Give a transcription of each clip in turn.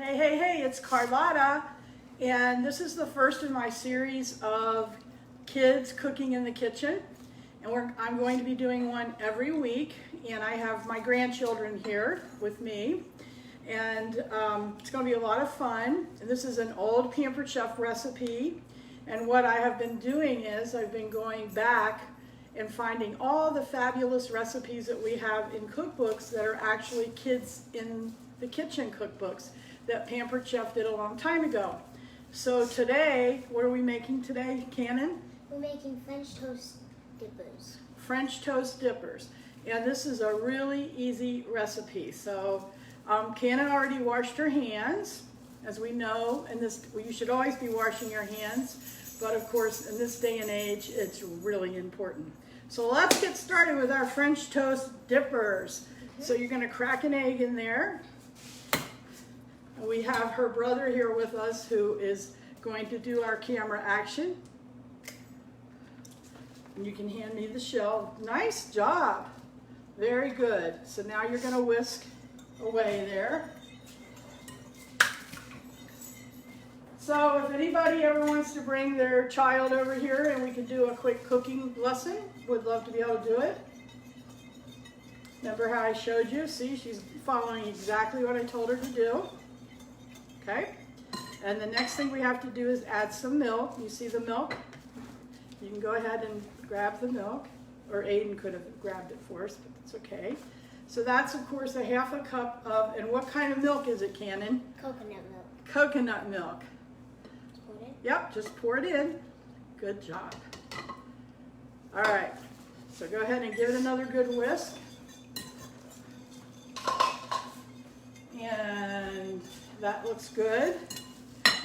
Hey, hey, hey, it's Carlotta, and this is the first in my series of kids cooking in the kitchen, and I'm going to be doing one every week, and I have my grandchildren here with me, and it's going to be a lot of fun. And this is an old Pampered Chef recipe, and what I have been doing is I've been going back and finding all the fabulous recipes that we have in cookbooks that are actually kids in the kitchen cookbooks that Pampered Chef did a long time ago. So today, what are we making today, Cannon? We're making French toast dippers. French toast dippers. And this is a really easy recipe. So Cannon already washed her hands, as we know, and you should always be washing your hands, but of course in this day and age it's really important. So let's get started with our French toast dippers. So you're going to crack an egg in there. We have her brother here with us who is going to do our camera action. And you can hand me the shell. Nice job. Very good. So now you're going to whisk away there. So if anybody ever wants to bring their child over here and we can do a quick cooking lesson, would love to be able to do it. Remember how I showed you? See, she's following exactly what I told her to do. Okay, and the next thing we have to do is add some milk. You see the milk? You can go ahead and grab the milk, or Aiden could have grabbed it for us, but that's okay. So that's, of course, a half a cup of, and what kind of milk is it, Cannon? Coconut milk. Coconut milk. Just pour it in? Yep, just pour it in. Good job. All right, so go ahead and give it another good whisk. And that looks good.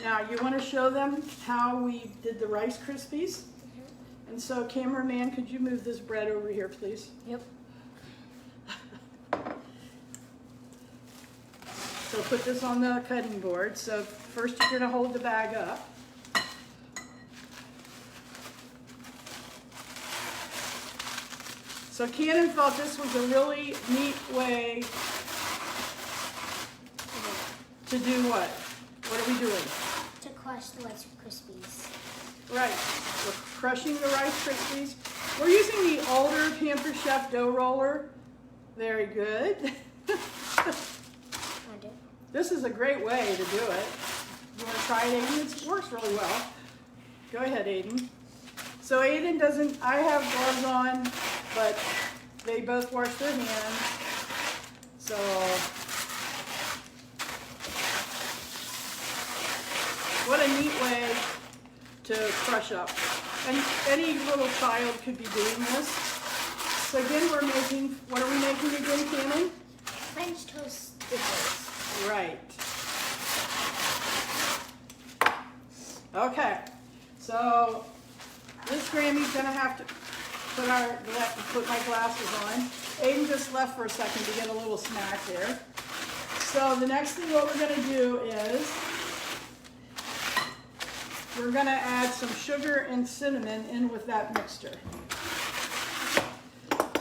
Now you want to show them how we did the Rice Krispies? Mm-hmm. And so cameraman, could you move this bread over here, please? Yep. So put this on the cutting board. So first you're going to hold the bag up. So Cannon thought this was a really neat way to do what? What are we doing? To crush the Rice Krispies. Right. We're crushing the Rice Krispies. We're using the older Pampered Chef dough roller. Very good. This is a great way to do it. You want to try it, Aiden? It works really well. Go ahead, Aiden. So Aiden doesn't, I have gloves on, but they both wash their hands. So what a neat way to crush up. And any little child could be doing this. So again, we're making, what are we making again, Cannon? French toast dippers. Right. Okay. So this Grammy's gonna have to put my glasses on. Aiden just left for a second to get a little snack there. So the next thing what we're gonna do is we're going to add some sugar and cinnamon in with that mixture.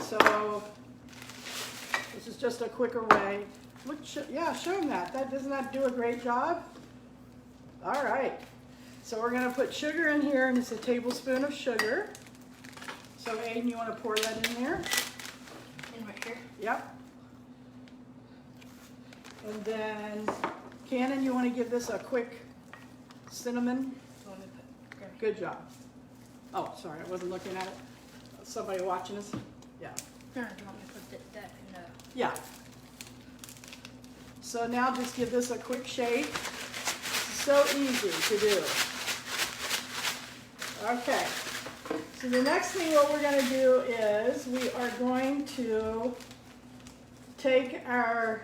So this is just a quicker way. Look, yeah, show them that. Doesn't that do a great job? All right. So we're going to put sugar in here, and it's a tablespoon of sugar. So Aiden, you want to pour that in there? And right here? Yep. And then, Cannon, you want to give this a quick cinnamon? Good job. Oh, sorry, I wasn't looking at it. Somebody watching us? Yeah. No, do you want me to put that in the... Yeah. So now just give this a quick shake. It's so easy to do. Okay. So the next thing what we're going to do is we are going to take our,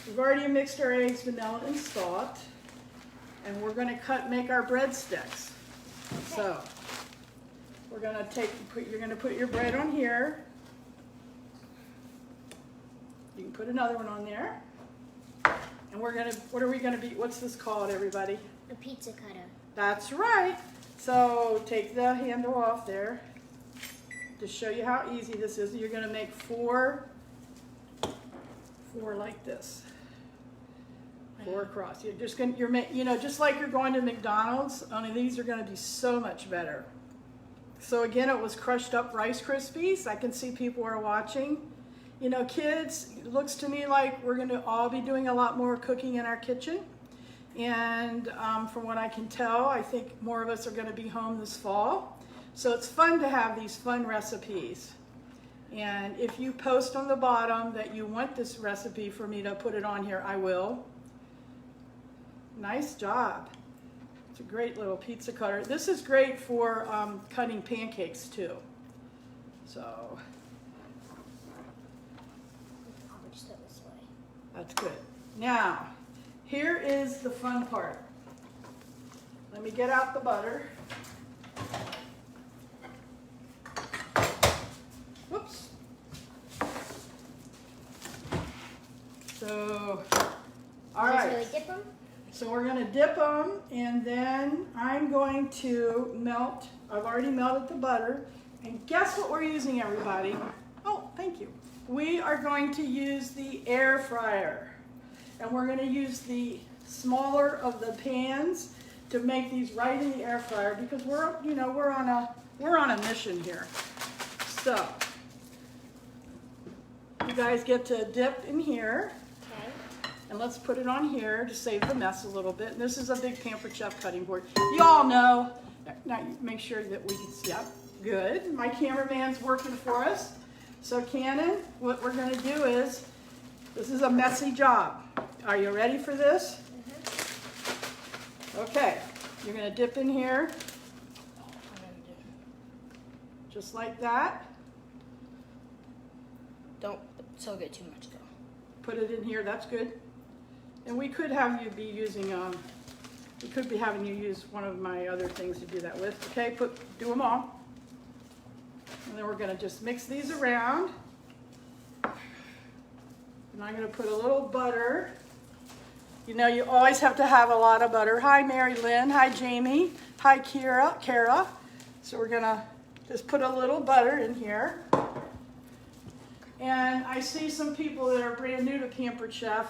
we've already mixed our eggs, vanilla, and salt. And we're going to make our breadsticks. Okay. So we're going to you're going to put your bread on here. You can put another one on there. And we're going to, what's this called, everybody? A pizza cutter. That's right. So take the handle off there to show you how easy this is. You're going to make four like this. 4 across. You're just gonna, just like you're going to McDonald's, only these are gonna be so much better. So again, it was crushed up Rice Krispies. I can see people are watching. You know, kids, it looks to me like we're gonna all be doing a lot more cooking in our kitchen. And from what I can tell, I think more of us are gonna be home this fall. So it's fun to have these fun recipes. And if you post on the bottom that you want this recipe for me to put it on here, I will. Nice job. It's a great little pizza cutter. This is great for cutting pancakes too. So I'll just go this way. that's good. Now, here is the fun part. Let me get out the butter. Whoops. So, all right. Really dip them? So we're going to dip them, and then I'm going to melt. I've already melted the butter. And guess what we're using, everybody? Oh, thank you. We are going to use the air fryer. And we're going to use the smaller of the pans to make these right in the air fryer because we're on a mission here. So, you guys get to dip in here. Okay. And let's put it on here to save the mess a little bit. And this is a big Pampered Chef cutting board. You all know. Now make sure that we can see. Yep, good. My cameraman's working for us. So Cannon, what we're going to do is, this is a messy job. Are you ready for this? Mm-hmm. Okay. You're going to dip in here. Just like that. Don't get too much though. Put it in here. That's good. And we could have you be using, we could be having you use one of my other things to do that with. Okay, do them all. And then we're gonna just mix these around. And I'm gonna put a little butter. You know, you always have to have a lot of butter. Hi, Mary Lynn. Hi, Jamie. Hi, Kara. So we're gonna just put a little butter in here. And I see some people that are brand new to Pampered Chef.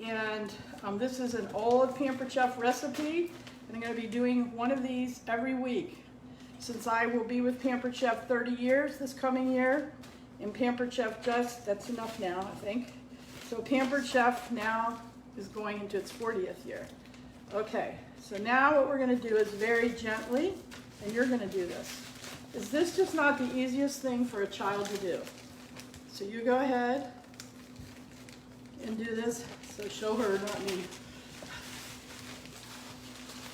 And this is an old Pampered Chef recipe, and I'm going to be doing one of these every week. Since I will be with Pampered Chef 30 years this coming year, and Pampered Chef that's enough now, I think. So Pampered Chef now is going into its 40th year. Okay, so now what we're going to do is very gently, and you're going to do this. Is this just not the easiest thing for a child to do? So you go ahead and do this. So show her, not me.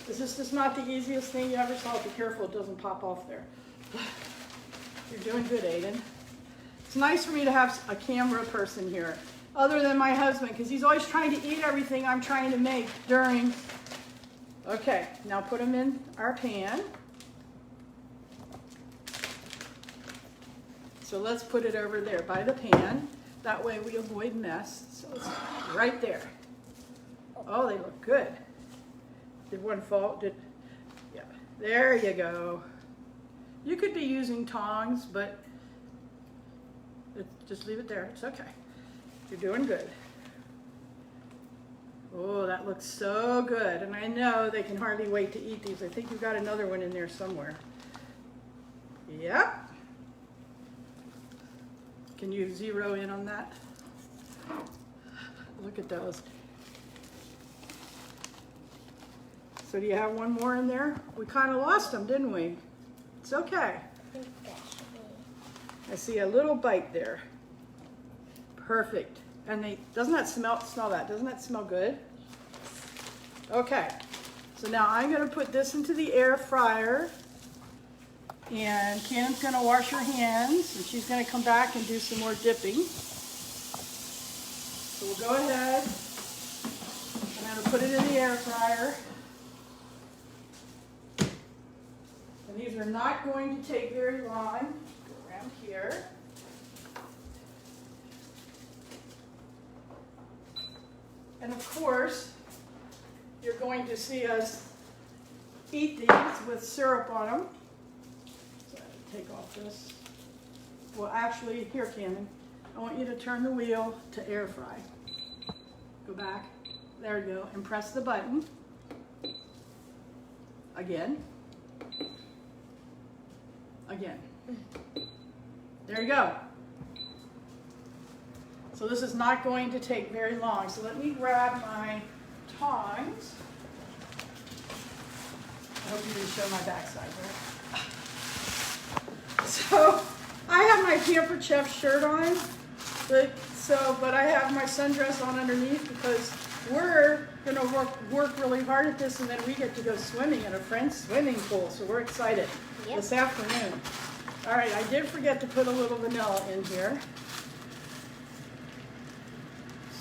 Is this just not the easiest thing you ever saw? Be careful it doesn't pop off there. You're doing good, Aiden. It's nice for me to have a camera person here, other than my husband, because he's always trying to eat everything I'm trying to make during. Okay, now put them in our pan. So let's put it over there by the pan. That way we avoid mess. So it's right there. Oh, they look good. Did one fall? Yeah. There you go. You could be using tongs, but just leave it there. It's okay. You're doing good. Oh, that looks so good. And I know they can hardly wait to eat these. I think you've got another one in there somewhere. Yep. Can you zero in on that? Look at those. So do you have one more in there? We kind of lost them, didn't we? It's okay. I see a little bite there. Perfect. And doesn't that smell that? Doesn't that smell good? Okay. So now I'm going to put this into the air fryer. And Cannon's going to wash her hands, and she's going to come back and do some more dipping. So we'll go ahead. I'm going to put it in the air fryer. And these are not going to take very long. Go around here. And of course, you're going to see us eat these with syrup on them. Take off this. Well, actually, here, Cannon, I want you to turn the wheel to air fry. Go back. There you go. And press the button. Again. Again. There you go. So this is not going to take very long. So let me grab my tongs. I hope you didn't show my backside, right? So I have my Pampered Chef shirt on, but I have my sundress on underneath because we're going to work really hard at this, and then we get to go swimming in a friend's swimming pool. So we're excited this afternoon. All right, I did forget to put a little vanilla in here.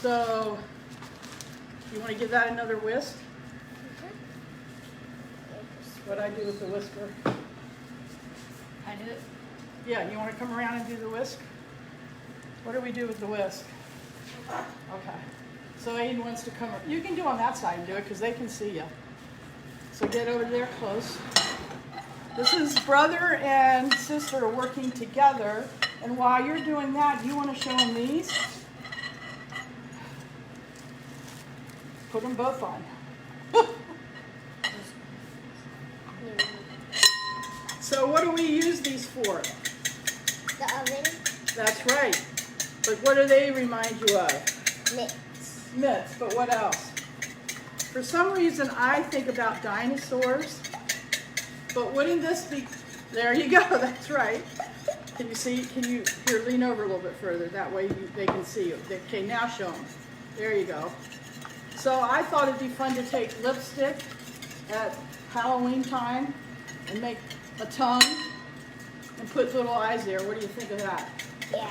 So you want to give that another whisk? What I do with the whisker? I do it. Yeah, you want to come around and do the whisk? What do we do with the whisk? Okay. So Aiden wants to come. You can do on that side and do it because they can see you. So get over there close. This is brother and sister working together. And while you're doing that, you want to show them these? Put them both on. So what do we use these for? The oven. That's right. But what do they remind you of? Mitts. Mitts, but what else? For some reason, I think about dinosaurs. But wouldn't this be... There you go, that's right. Can you see? Can you... Here, lean over a little bit further. That way they can see you. Okay, now show them. There you go. So I thought it'd be fun to take lipstick at Halloween time and make a tongue and put little eyes there. What do you think of that? Yeah.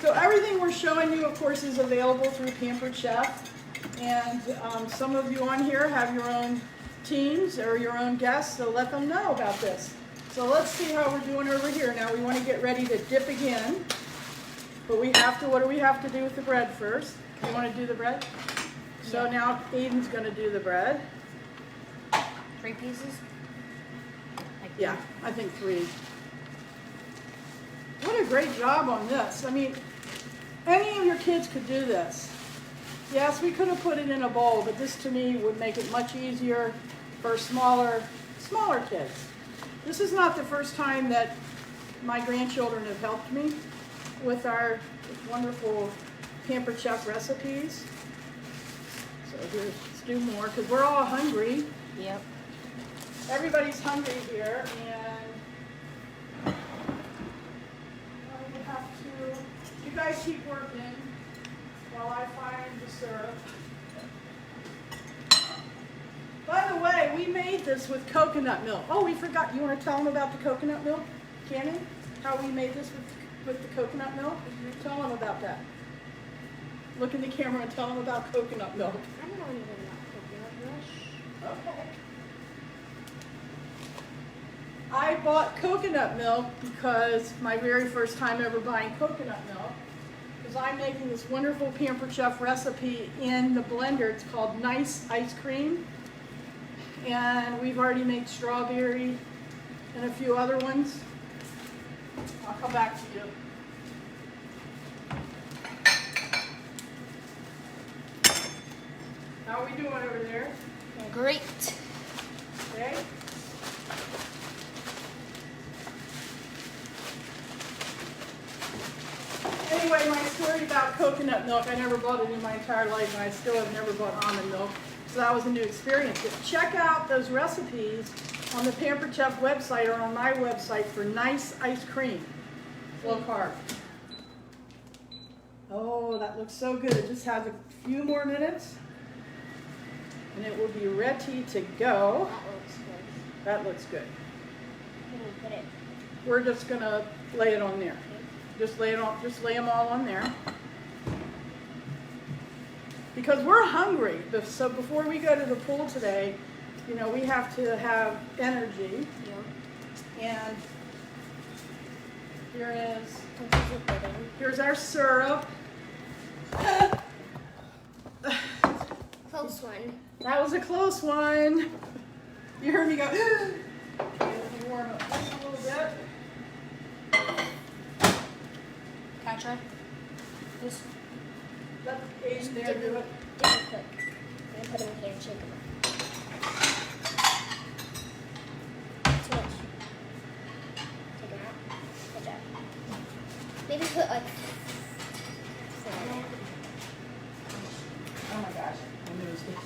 So everything we're showing you, of course, is available through Pampered Chef. And some of you on here have your own teams or your own guests, so let them know about this. So let's see how we're doing over here. Now we want to get ready to dip again. But we have to, what do we have to do with the bread first? You want to do the bread? So now Aiden's going to do the bread. 3 pieces? Yeah, I think 3. What a great job on this. I mean, any of your kids could do this. Yes, we could have put it in a bowl, but this to me would make it much easier for smaller kids. This is not the first time that my grandchildren have helped me with our wonderful Pampered Chef recipes. So here's, let's do more because we're all hungry. Yep. Everybody's hungry here, and we have to, you guys keep working while I find the syrup. By the way, we made this with coconut milk. Oh, we forgot. You want to tell them about the coconut milk, Cannon? How we made this with the coconut milk? Tell them about that. Look in the camera and tell them about coconut milk. I don't know anything about coconut milk. Okay. I bought coconut milk because my very first time ever buying coconut milk, because I'm making this wonderful Pampered Chef recipe in the blender. It's called Nice Ice Cream. And we've already made strawberry and a few other ones. I'll come back to you. How are we doing over there? Great. Okay. Anyway, my story about coconut milk, I never bought it in my entire life, and I still have never bought almond milk, so that was a new experience. But check out those recipes on the Pampered Chef website or on my website for Nice Ice Cream, low carb. Oh, that looks so good. It just has a few more minutes, and it will be ready to go. That looks good. That looks good. Where do we put it? We're just gonna lay it on there. Just lay it on. Just lay them all on there. Because we're hungry. So before we go to the pool today, you know, we have to have energy. Yeah. And here is. Here's our syrup. Close one. That was a close one. You heard me go. Okay, let me warm up just a little bit. Can I try this? let Aiden there do it. Different cook. I'm gonna put them here and shake them up. Switch. Take them out. Good job. Maybe put like. Oh my gosh, I knew it was good.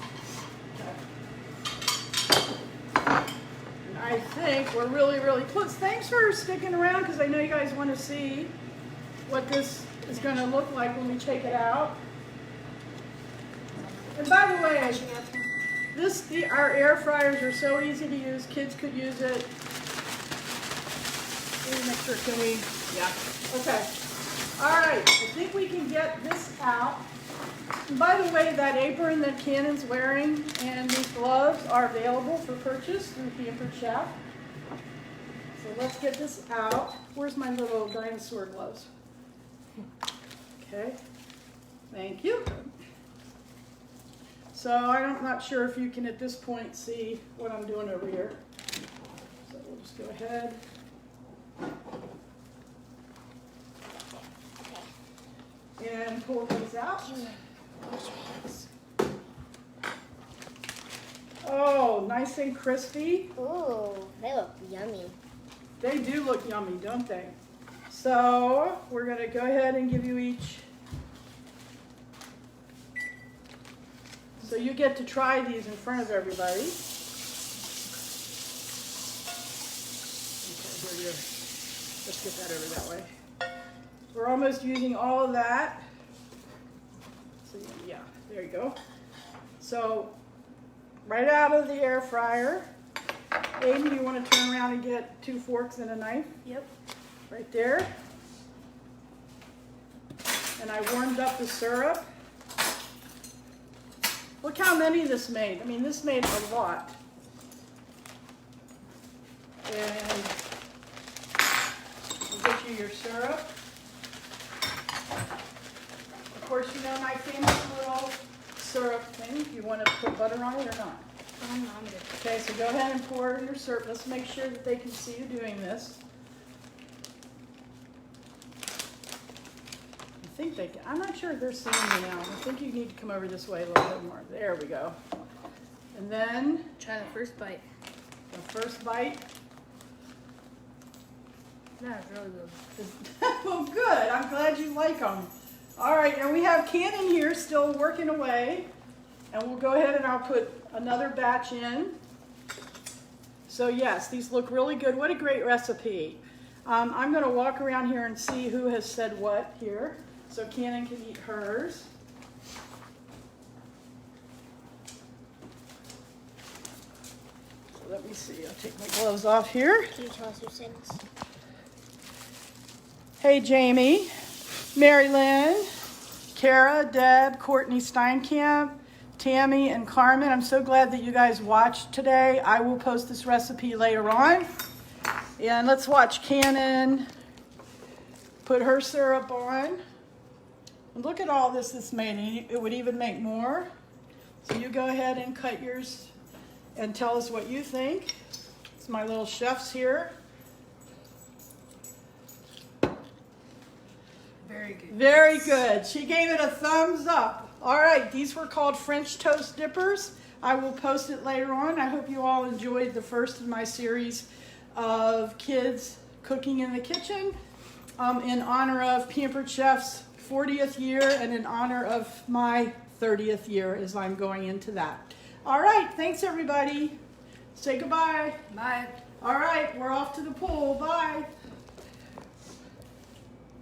I think we're really close. Thanks for sticking around because I know you guys want to see what this is going to look like when we take it out. And by the way, our air fryers are so easy to use. Kids could use it. Let me make sure. Can we? Yeah. Okay. All right. I think we can get this out. And by the way, that apron that Cannon's wearing and these gloves are available for purchase through Pampered Chef. So let's get this out. Where's my little dinosaur gloves? Okay, thank you. So I'm not sure if you can at this point see what I'm doing over here. So we'll just go ahead. And pull these out. Oh, nice and crispy. Ooh, they look yummy. They do look yummy, don't they? So we're going to go ahead and give you each. So you get to try these in front of everybody. Okay, here. Let's get that over that way. We're almost using all of that. So yeah, there you go. So right out of the air fryer. Aiden, you want to turn around and get 2 forks and a knife? Yep. Right there. And I warmed up the syrup. Look how many this made. I mean, this made a lot. And we'll get you your syrup. Of course, you know my famous little syrup thing. You want to put butter on it or not? Okay, so go ahead and pour your syrup. Let's make sure that they can see you doing this. I think they can. I'm not sure if they're seeing you now. I think you need to come over this way a little bit more. There we go. And then Try the first bite. the first bite. That's really good. Well, good. I'm glad you like them. All right, and we have Cannon here still working away. And we'll go ahead and I'll put another batch in. So yes, these look really good. What a great recipe. I'm going to walk around here and see who has said what here. So Cannon can eat hers. So let me see. I'll take my gloves off here. Can you tell us who said this? Hey, Jamie, Mary Lynn, Kara, Deb, Courtney Steinkamp, Tammy, and Carmen. I'm so glad that you guys watched today. I will post this recipe later on. And let's watch Cannon put her syrup on. And look at all this that's made. It would even make more. So you go ahead and cut yours and tell us what you think. It's my little chefs here. Very good. Very good. She gave it a thumbs up. All right, these were called French toast dippers. I will post it later on. I hope you all enjoyed the first in my series of kids cooking in the kitchen in honor of Pampered Chef's 40th year and in honor of my 30th year as I'm going into that. All right, thanks everybody. Say goodbye. Bye. All right, we're off to the pool. Bye.